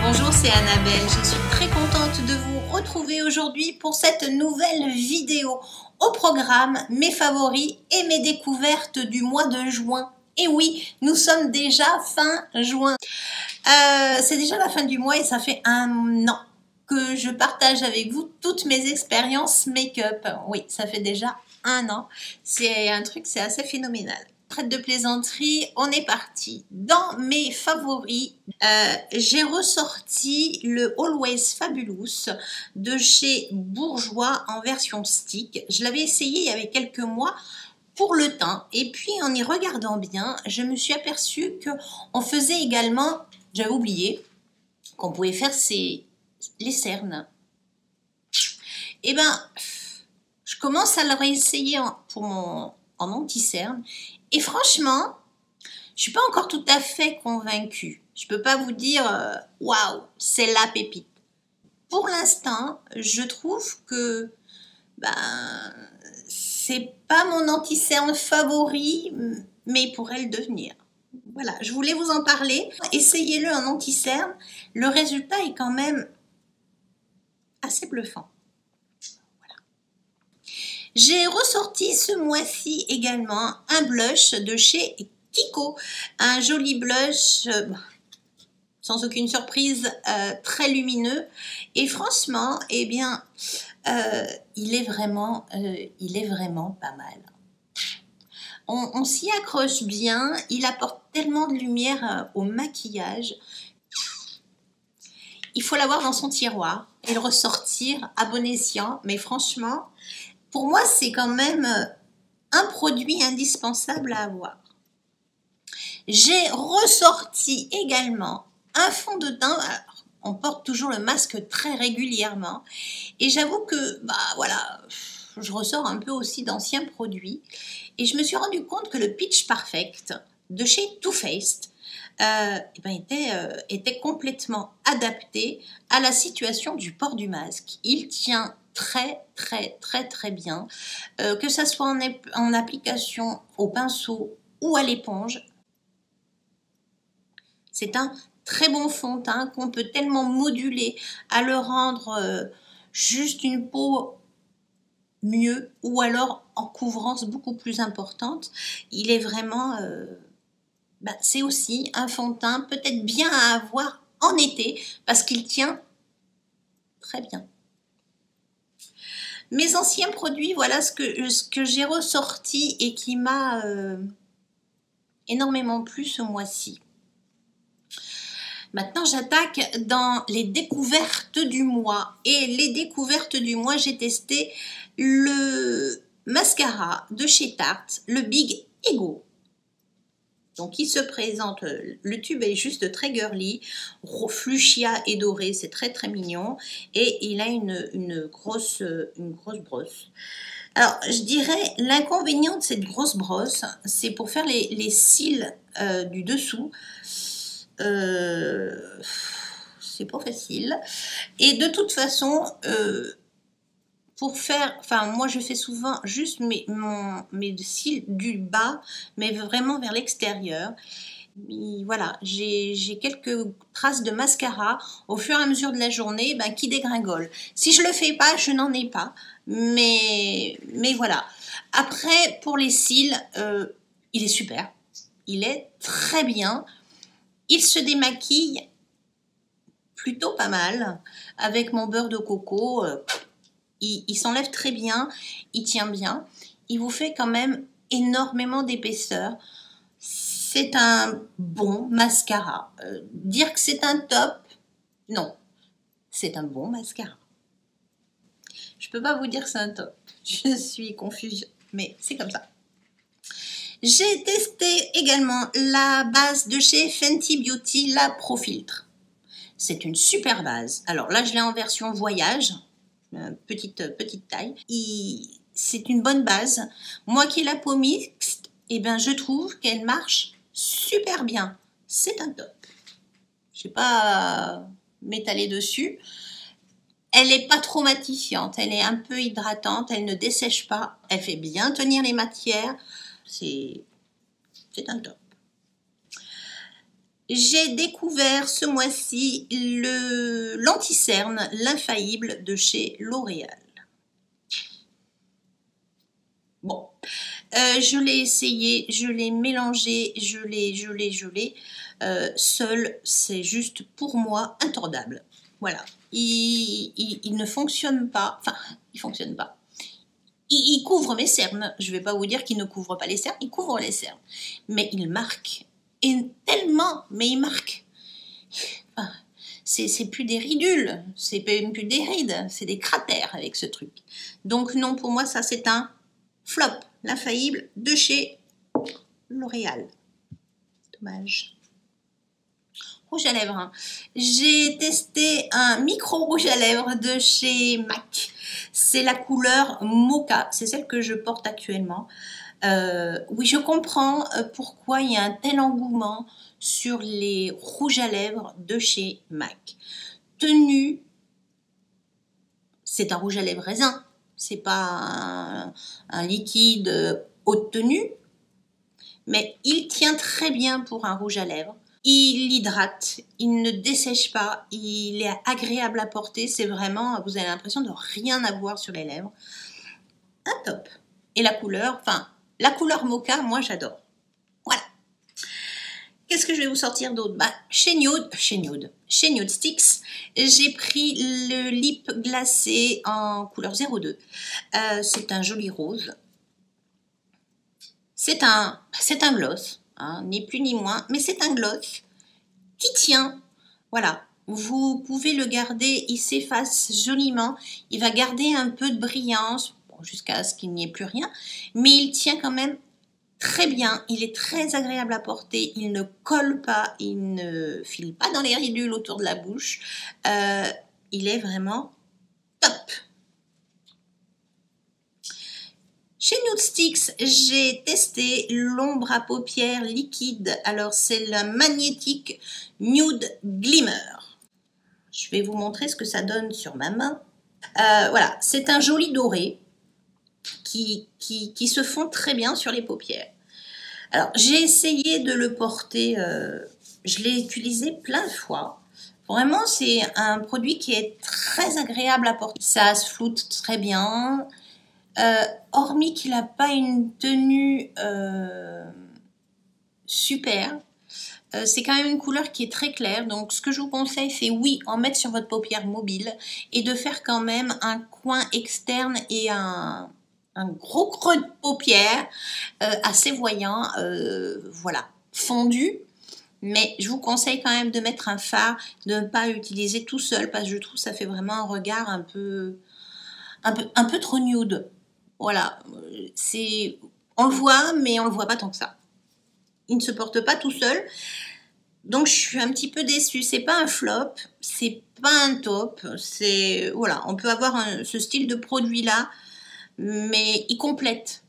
Bonjour, c'est Annabelle. Je suis très contente de vous retrouver aujourd'hui pour cette nouvelle vidéo. Au programme, mes favoris et mes découvertes du mois de juin. Et oui, nous sommes déjà fin juin. C'est déjà la fin du mois et ça fait un an que je partage avec vous toutes mes expériences make-up. Oui, ça fait déjà un an. C'est un truc, c'est assez phénoménal. Trêve de plaisanterie, on est parti. Dans mes favoris, j'ai ressorti le Always Fabulous de chez Bourjois en version stick. Je l'avais essayé il y avait quelques mois pour le teint. Et puis en y regardant bien, je me suis aperçue qu'on faisait également, j'avais oublié, qu'on pouvait faire les cernes. Et ben, je commence à le réessayer en anti-cerne. Et franchement, je suis pas encore tout à fait convaincue. Je peux pas vous dire waouh, c'est la pépite. Pour l'instant, je trouve que c'est pas mon anti-cerne favori, mais il pourrait le devenir. Voilà, je voulais vous en parler. Essayez-le en anti-cerne. Le résultat est quand même assez bluffant. J'ai ressorti ce mois-ci également un blush de chez Kiko, un joli blush, sans aucune surprise, très lumineux. Et franchement, eh bien, il est vraiment pas mal. On s'y accroche bien, il apporte tellement de lumière au maquillage. Il faut l'avoir dans son tiroir et le ressortir à bon escient, mais franchement, pour moi, c'est quand même un produit indispensable à avoir. J'ai ressorti également un fond de teint. Alors, on porte toujours le masque très régulièrement. Et j'avoue que, voilà, je ressors un peu aussi d'anciens produits. Et je me suis rendu compte que le Pitch Perfect de chez Too Faced était complètement adapté à la situation du port du masque. Il tient très bien, que ça soit en application au pinceau ou à l'éponge. C'est un très bon fond de teint qu'on peut tellement moduler à le rendre juste une peau mieux ou alors en couvrance beaucoup plus importante. Il est vraiment, c'est aussi un fond de teint peut-être bien à avoir en été parce qu'il tient très bien. Mes anciens produits, voilà ce que j'ai ressorti et qui m'a énormément plu ce mois-ci. Maintenant, j'attaque dans les découvertes du mois. Et les découvertes du mois, j'ai testé le mascara de chez Tarte, le Big Ego. Donc, il se présente, le tube est juste très girly, fuchsia et doré, c'est très mignon. Et il a une grosse brosse. Alors, je dirais, l'inconvénient de cette grosse brosse, c'est pour faire les cils du dessous. C'est pas facile. Et de toute façon, pour faire, moi je fais souvent juste mes cils du bas, mais vraiment vers l'extérieur. Voilà, j'ai quelques traces de mascara au fur et à mesure de la journée qui dégringolent. Si je le fais pas, je n'en ai pas. Mais voilà. Après, pour les cils, il est super. Il est très bien. Il se démaquille plutôt pas mal avec mon beurre de coco. Il s'enlève très bien, il tient bien. Il vous fait quand même énormément d'épaisseur. C'est un bon mascara. Dire que c'est un top, non. C'est un bon mascara. Je peux pas vous dire que c'est un top. Je suis confuse, mais c'est comme ça. J'ai testé également la base de chez Fenty Beauty, la Pro Filtre. C'est une super base. Alors là, je l'ai en version voyage, petite taille. C'est une bonne base. Moi qui ai la peau mixte, je trouve qu'elle marche super bien. C'est un top. Je ne vais pas m'étaler dessus. Elle n'est pas trop matifiante. Elle est un peu hydratante. Elle ne dessèche pas. Elle fait bien tenir les matières. C'est un top. J'ai découvert ce mois-ci l'anti-cerne, l'infaillible de chez L'Oréal. Bon, je l'ai essayé, je l'ai mélangé, je l'ai. Seul, c'est juste pour moi intordable. Voilà, il ne fonctionne pas, enfin, il fonctionne pas. Il couvre mes cernes, je ne vais pas vous dire qu'il ne couvre pas les cernes, il couvre les cernes. Mais il marque, et tellement, mais il marque. Enfin, c'est plus des ridules, c'est même plus des rides, c'est des cratères avec ce truc. Donc non, pour moi, ça c'est un flop, l'infaillible de chez L'Oréal. Dommage. Rouge à lèvres. Hein. J'ai testé un micro rouge à lèvres de chez MAC. C'est la couleur Mocha. C'est celle que je porte actuellement. Oui, je comprends pourquoi il y a un tel engouement sur les rouges à lèvres de chez MAC. Tenue, c'est un rouge à lèvres raisin. C'est pas un liquide haute tenue. Mais il tient très bien pour un rouge à lèvres. Il hydrate, il ne dessèche pas, il est agréable à porter, c'est vraiment, vous avez l'impression de rien avoir sur les lèvres. Un top. Et la couleur, enfin, la couleur Mocha, moi j'adore. Voilà. Qu'est-ce que je vais vous sortir d'autre? Chez Nude Sticks, j'ai pris le lip glacé en couleur 02. C'est un joli rose. C'est un gloss. Hein, ni plus ni moins, mais c'est un gloss qui tient. Voilà, vous pouvez le garder, il s'efface joliment, il va garder un peu de brillance bon, jusqu'à ce qu'il n'y ait plus rien, mais il tient quand même très bien, il est très agréable à porter, il ne colle pas, il ne file pas dans les ridules autour de la bouche, il est vraiment top. Chez Nude Sticks, j'ai testé l'ombre à paupières liquide. Alors, c'est la Magnetic Nude Glimmer. Je vais vous montrer ce que ça donne sur ma main. Voilà, c'est un joli doré qui se fond très bien sur les paupières. Alors, j'ai essayé de le porter, je l'ai utilisé plein de fois. Vraiment, c'est un produit qui est très agréable à porter. Ça se floute très bien. Hormis qu'il n'a pas une tenue super, c'est quand même une couleur qui est très claire. Donc, ce que je vous conseille, c'est oui, en mettre sur votre paupière mobile et de faire quand même un coin externe et un gros creux de paupière assez voyant, voilà, fondu. Mais je vous conseille quand même de mettre un fard, de ne pas l'utiliser tout seul parce que je trouve que ça fait vraiment un regard un peu trop nude. Voilà, on le voit, mais on le voit pas tant que ça. Il ne se porte pas tout seul, donc je suis un petit peu déçue. C'est pas un flop, c'est pas un top. C'est voilà, on peut avoir ce style de produit là, mais il complète.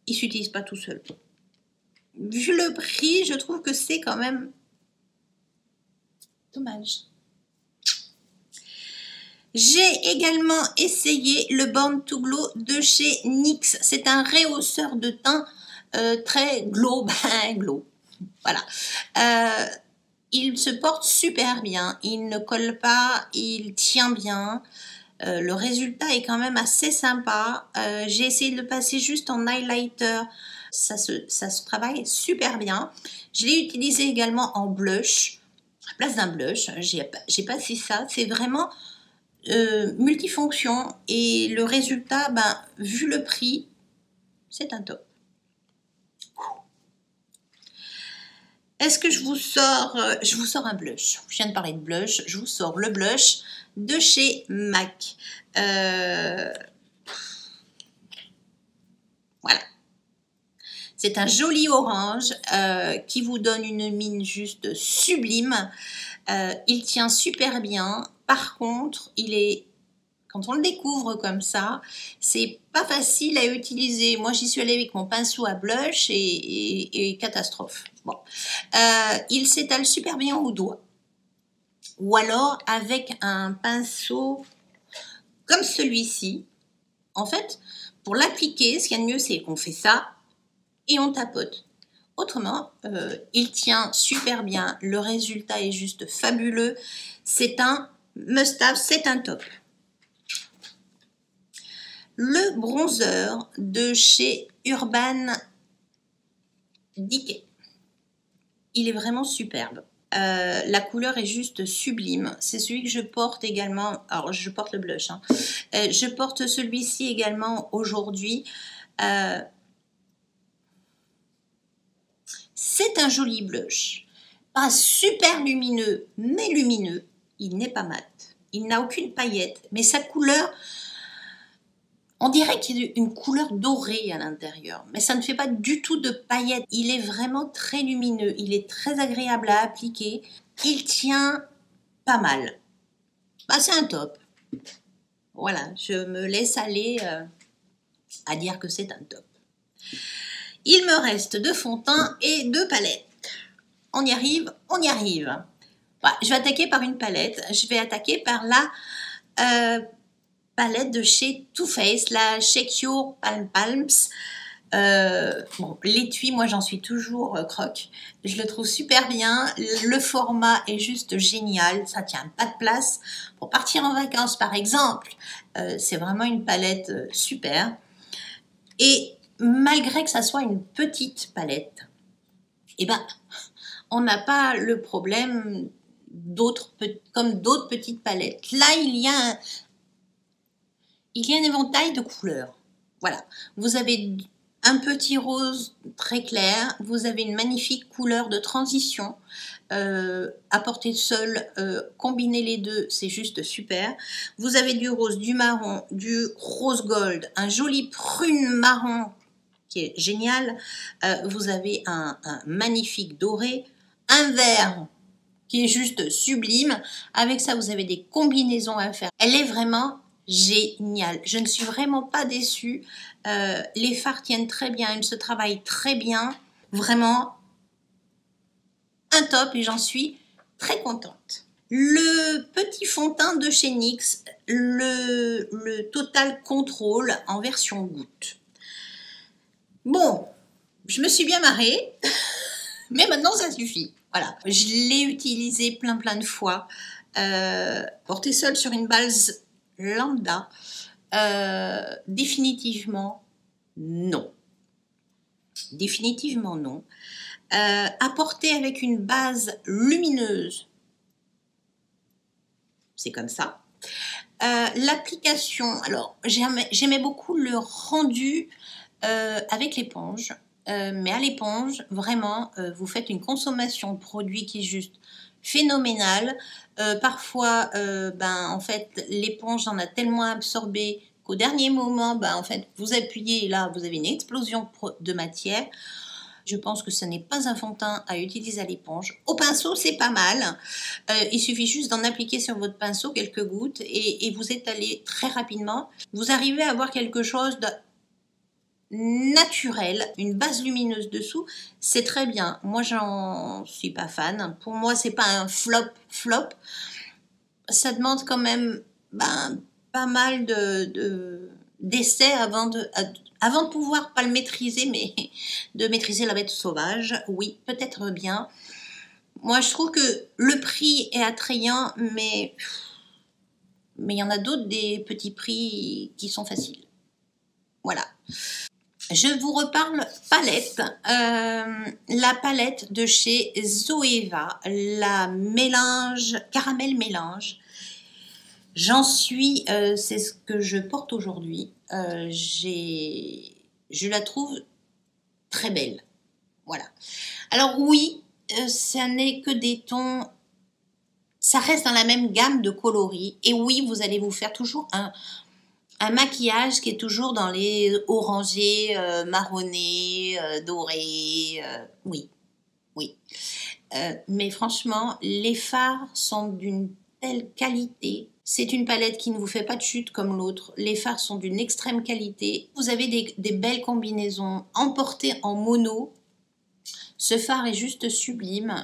Il s'utilise pas tout seul. Vu le prix, je trouve que c'est quand même dommage. J'ai également essayé le Born to Glow de chez NYX. C'est un rehausseur de teint très glow. Glow. Voilà. Il se porte super bien. Il ne colle pas. Il tient bien. Le résultat est quand même assez sympa. J'ai essayé de le passer juste en highlighter. Ça se travaille super bien. Je l'ai utilisé également en blush. À la place d'un blush, j'ai passé ça. C'est vraiment multifonction et le résultat, vu le prix, c'est un top. Est-ce que je vous sors un blush? Je viens de parler de blush, je vous sors le blush de chez MAC. Voilà. C'est un joli orange qui vous donne une mine juste sublime. Il tient super bien. Par contre, quand on le découvre comme ça, c'est pas facile à utiliser. Moi, j'y suis allée avec mon pinceau à blush et catastrophe. Bon, il s'étale super bien au doigt. Ou alors avec un pinceau comme celui-ci. En fait, pour l'appliquer, ce qu'il y a de mieux, c'est qu'on fait ça et on tapote. Autrement, il tient super bien. Le résultat est juste fabuleux. C'est un must-have, c'est un top. Le bronzer de chez Urban Decay. Il est vraiment superbe. La couleur est juste sublime. C'est celui que je porte également. Alors, je porte le blush. Hein. Je porte celui-ci également aujourd'hui. C'est un joli blush. Pas super lumineux, mais lumineux. Il n'est pas mat. Il n'a aucune paillette. Mais sa couleur, on dirait qu'il y a une couleur dorée à l'intérieur. Mais ça ne fait pas du tout de paillettes. Il est vraiment très lumineux. Il est très agréable à appliquer. Il tient pas mal. Bah, c'est un top. Voilà, je me laisse aller à dire que c'est un top. Il me reste 2 fonds de teint et 2 palettes. On y arrive, on y arrive. Bah, je vais attaquer par une palette. Je vais attaquer par la palette de chez Too Faced, la Shake Your Palms. Bon, l'étui, moi j'en suis toujours croque. Je le trouve super bien. Le format est juste génial. Ça tient pas de place. Pour partir en vacances, par exemple, c'est vraiment une palette super. Et malgré que ça soit une petite palette, eh ben, on n'a pas le problème comme d'autres petites palettes. Là, il y a un éventail de couleurs. Voilà. Vous avez un petit rose très clair. Vous avez une magnifique couleur de transition. À portée seule, combiner les deux, c'est juste super. Vous avez du rose, du marron, du rose gold, un joli prune marron qui est génial. Vous avez un magnifique doré, un vert qui est juste sublime. Avec ça, vous avez des combinaisons à faire. Elle est vraiment géniale. Je ne suis vraiment pas déçue. Les fards tiennent très bien, ils se travaillent très bien. Vraiment un top et j'en suis très contente. Le petit fond de teint de chez NYX, le Total Control en version goutte. Bon, je me suis bien marrée, mais maintenant ça suffit. Voilà, je l'ai utilisé plein de fois. Porté seul sur une base lambda, définitivement non. Définitivement non. Apporté avec une base lumineuse, c'est comme ça. L'application, alors j'aimais beaucoup le rendu avec l'éponge, mais à l'éponge, vraiment, vous faites une consommation de produit qui est juste phénoménale. Parfois, en fait, l'éponge en a tellement absorbé qu'au dernier moment, en fait, vous appuyez et là, vous avez une explosion de matière. Je pense que ce n'est pas un fond de teint à utiliser à l'éponge. Au pinceau, c'est pas mal. Il suffit juste d'en appliquer sur votre pinceau quelques gouttes et vous étalez très rapidement. Vous arrivez à avoir quelque chose de naturel, une base lumineuse dessous, c'est très bien. Moi, j'en suis pas fan. Pour moi, c'est pas un flop. Ça demande quand même pas mal d'essais avant de pouvoir pas le maîtriser, mais de maîtriser la bête sauvage. Oui, peut-être bien. Moi, je trouve que le prix est attrayant, mais il y en a d'autres, des petits prix qui sont faciles. Voilà. Je vous reparle palette. La palette de chez Zoeva, la mélange, caramel mélange. J'en suis, c'est ce que je porte aujourd'hui. Je la trouve très belle. Voilà. Alors oui, ça n'est que des tons, ça reste dans la même gamme de coloris. Et oui, vous allez vous faire toujours un maquillage qui est toujours dans les orangés, marronnés, dorés. Oui. Mais franchement, les fards sont d'une telle qualité. C'est une palette qui ne vous fait pas de chute comme l'autre. Les fards sont d'une extrême qualité. Vous avez des belles combinaisons emportées en mono. Ce fard est juste sublime.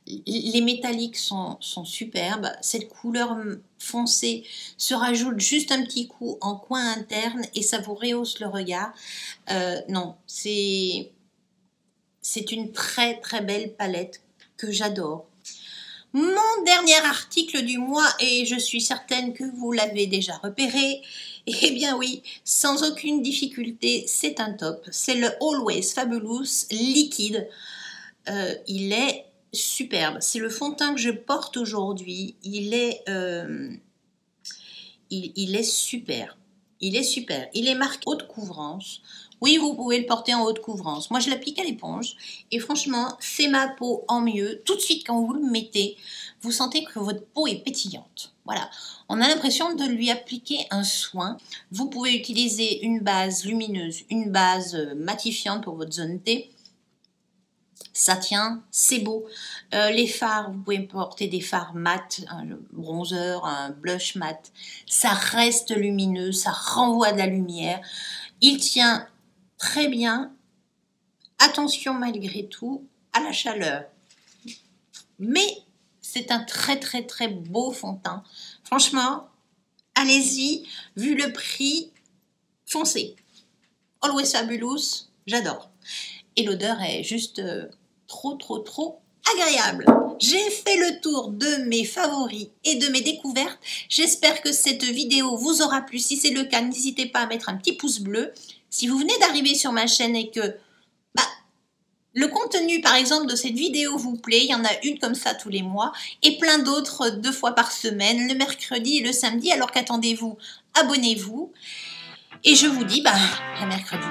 Les métalliques sont superbes. Cette couleur foncée se rajoute juste un petit coup en coin interne et ça vous rehausse le regard. Non, c'est C'est une très très belle palette que j'adore. Mon dernier article du mois, et je suis certaine que vous l'avez déjà repéré, eh bien oui, sans aucune difficulté, c'est un top. C'est le Always Fabulous liquide. Il est superbe. C'est le fond de teint que je porte aujourd'hui. Il est super. Il est super. Il est marqué haute couvrance. Oui, vous pouvez le porter en haute couvrance. Moi, je l'applique à l'éponge. Et franchement, c'est ma peau en mieux. Tout de suite, quand vous le mettez, vous sentez que votre peau est pétillante. Voilà. On a l'impression de lui appliquer un soin. Vous pouvez utiliser une base lumineuse, une base matifiante pour votre zone T. Ça tient, c'est beau. Les fards, vous pouvez porter des fards mat, un bronzer, un blush mat. Ça reste lumineux, ça renvoie de la lumière. Il tient très bien. Attention malgré tout à la chaleur. Mais c'est un très très très beau fond de teint. Franchement, allez-y. Vu le prix, foncez. Always Fabulous, j'adore. Et l'odeur est juste trop agréable. J'ai fait le tour de mes favoris et de mes découvertes. J'espère que cette vidéo vous aura plu. Si c'est le cas, n'hésitez pas à mettre un petit pouce bleu. Si vous venez d'arriver sur ma chaîne et que le contenu, par exemple, de cette vidéo vous plaît, il y en a une comme ça tous les mois et plein d'autres 2 fois par semaine, le mercredi et le samedi. Alors qu'attendez-vous? Abonnez-vous. Et je vous dis à mercredi.